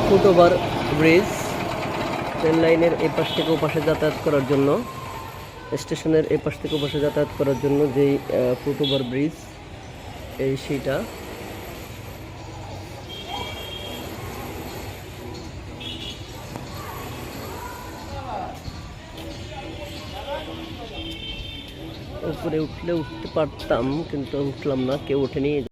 Foot over bridge, rail লাইনের এই পাশ থেকে ও পাশে যাতায়াত করার জন্য, স্টেশনের এই পাশ থেকে ও পাশে যাতায়াত করার জন্য যেই ফুটওভার ব্রিজ, এই সেইটা। উপরে উঠলে উঠতে পারতাম, কিন্তু উঠলাম না, কেউ ওঠেনি।